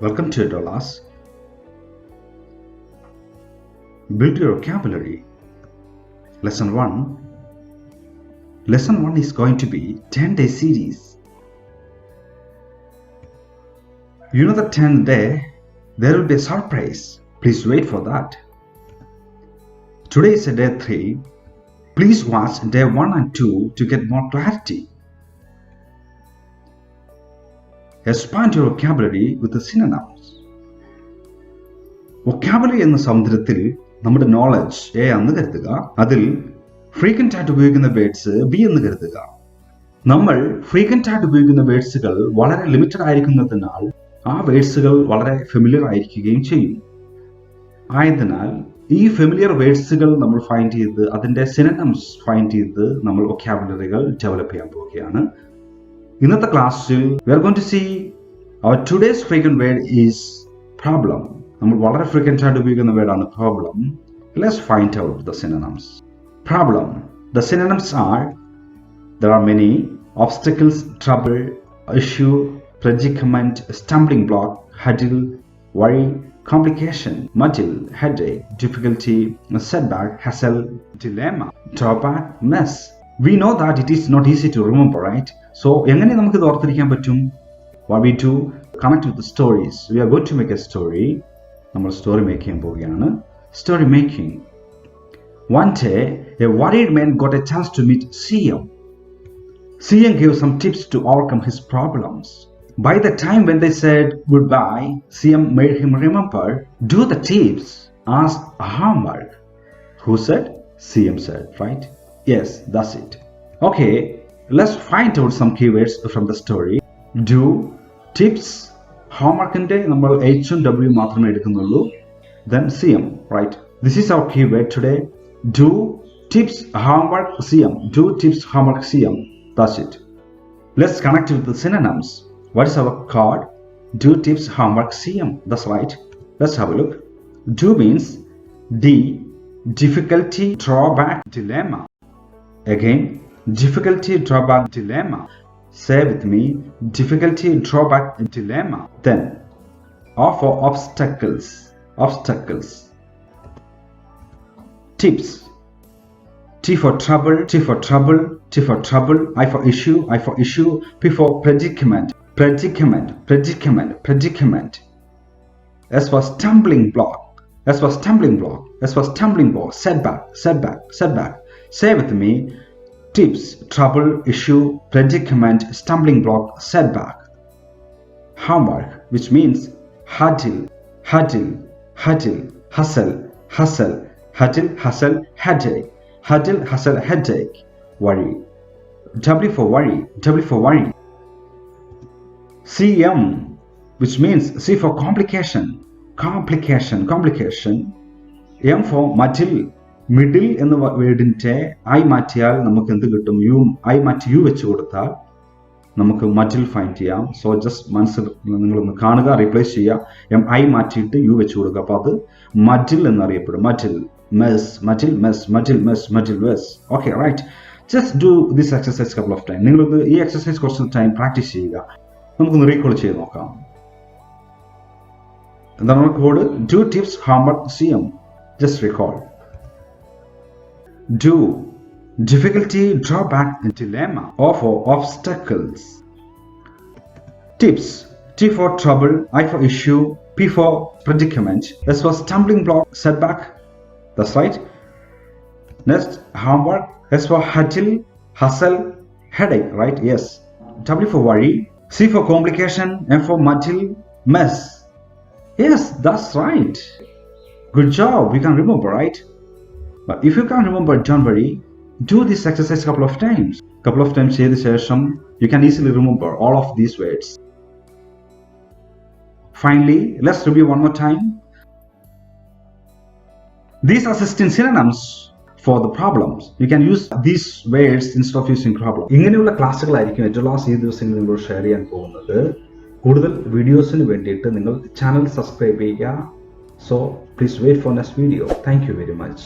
Welcome to Edolaos. Build your vocabulary. Lesson 1. Lesson 1 is going to be 10-day series. You know the 10th day, there will be a surprise. Please wait for that. Today is day 3. Please watch day 1 and 2 to get more clarity. Expand your vocabulary with the synonyms. Vocabulary എന്ന സമുദ്രത്തിൽ നമ്മുടെ knowledge A എന്ന് കരുതുക. അതിൽ frequent ആയിട്ട് ഉപയോഗിക്കുന്ന words B എന്ന് കരുതുക. നമ്മൾ ഫ്രീക്വന്റ് ആയിട്ട് ഉപയോഗിക്കുന്ന വേർഡ്സുകൾ വളരെ ലിമിറ്റഡ് ആയിരിക്കുന്നതിനാൽ ആ വേർഡ്സുകൾ വളരെ ഫെമിലിയർ ആയിരിക്കുകയും ചെയ്യും. ആയതിനാൽ ഈ ഫെമിലിയർ വേർഡ്സുകൾ നമ്മൾ ഫൈൻഡ് ചെയ്ത് അതിന്റെ സിനോണിംസ് ഫൈൻഡ് ചെയ്ത് നമ്മൾ വൊക്കാബുലറികൾ ഡെവലപ്പ് ചെയ്യാൻ പോവുകയാണ്. ഇന്നത്തെ ക്ലാസ്സിൽ we are going to see our today's frequent word is problem. നമ്മൾ വളരെ ഫ്രീക്വന്റ് ആയിട്ട് ഉപയോഗിക്കുന്ന വേർഡാണ് problem. Let's find out the synonyms. Problem. The synonyms are, there are many: obstacles, trouble, issue, predicament, stumbling block, hurdle, worry, complication, muddle, headache, difficulty, setback, hassle, dilemma, drawback, mess. We know that it is not easy to remember, right? So, എങ്ങനെ നമുക്ക് ഇത് ഓർത്തിരിക്കാൻ പറ്റും? What we do, connect with the stories. We are going to make a story. നമ്മൾ story make ചെയ്യാൻ പോവുകയാണ്. Story making. One day, a worried man got a chance to meet CM. CM gave some tips to overcome his problems. By the time when they said goodbye, CM made him remember, do the tips as homework. Who said? CM said, right? Yes, that's it. Okay, let's find out some keywords from the story. Do, tips, homework inde nammal H and W മാത്രമേ എടുക്കുന്നുള്ളൂ. Then CM, right? This is our keyword today. Do, tips, homework, CM. Do, tips, homework, CM. That's it. Let's connect with the synonyms. What is our card? Do, tips, homework, CM. That's right. Let's have a look. Do means D, difficulty, drawback, dilemma. Again, difficulty, drawback, dilemma. Say with me, difficulty, drawback, dilemma. Then, O for obstacles, obstacles. Tips. T for trouble, T for trouble, T for trouble. I for issue, I for issue. P for predicament, predicament, predicament, predicament. S for stumbling block, S for stumbling block, S for stumbling block. Setback, setback, setback. Say with me, tips, trouble, issue, predicament, stumbling block, setback. Homework, which means hurdle, hurdle, hurdle, hustle, hustle, hurdle, hustle, headache, hurdle, hustle, headache. Worry. W for worry, W for worry. CM, which means C for complication, complication, complication. M for muddle. Middle എന്ന വേർഡിന്റെ I മാറ്റിയാൽ നമുക്ക് എന്ത് കിട്ടും? U. I മാറ്റി U വെച്ച് കൊടുത്താൽ നമുക്ക് മജിൽ find ചെയ്യാം. സോ ജസ്റ്റ് മനസ്സിൽ നിങ്ങളൊന്ന് കാണുക, റീപ്ലേസ് ചെയ്യുക. എം ഐ മാറ്റിയിട്ട് യു വെച്ച് കൊടുക്കുക. അപ്പോൾ അത് മജിൽ എന്നറിയപ്പെടും. മജിൽ, മെസ്, മജിൽ, മെസ്, മജിൽ, മെസ്, മജിൽ, മെസ്. Okay, right. Just do this exercise couple of time. നിങ്ങളിത് ഈ എക്സസൈസ് കുറച്ച് ടൈം പ്രാക്ടീസ് ചെയ്യുക. നമുക്കൊന്ന് റീകോൾ ചെയ്ത് നോക്കാം. എന്താണ് code? Do, tips, homework, CM. Just recall. Do, difficulty, drawback, dilemma. O for obstacles. Tips. T for trouble, I for issue, P for predicament, S for stumbling block, setback. That's right. Next, homework. S for hurdle, hustle, headache, right? Yes. W for worry, C for complication, M for muddle, mess. Yes, that's right. Good job. We can remember, right? But if you can't remember, don't worry. Do this exercise couple of times. Couple of times ചെയ്ത ശേഷം you can easily remember all of these words. Finally, let's review one more time. These are 16 synonyms for the problems. You can use these words instead of using problem. ഇങ്ങനെയുള്ള ക്ലാസ്സുകളായിരിക്കും Edolaos ഈ ദിവസങ്ങളിൽ നിങ്ങളോട് share ചെയ്യാൻ പോകുന്നത്. കൂടുതൽ വീഡിയോസിന് വേണ്ടിയിട്ട് നിങ്ങൾ channel subscribe ചെയ്യുക. So please wait for next video. Thank you very much.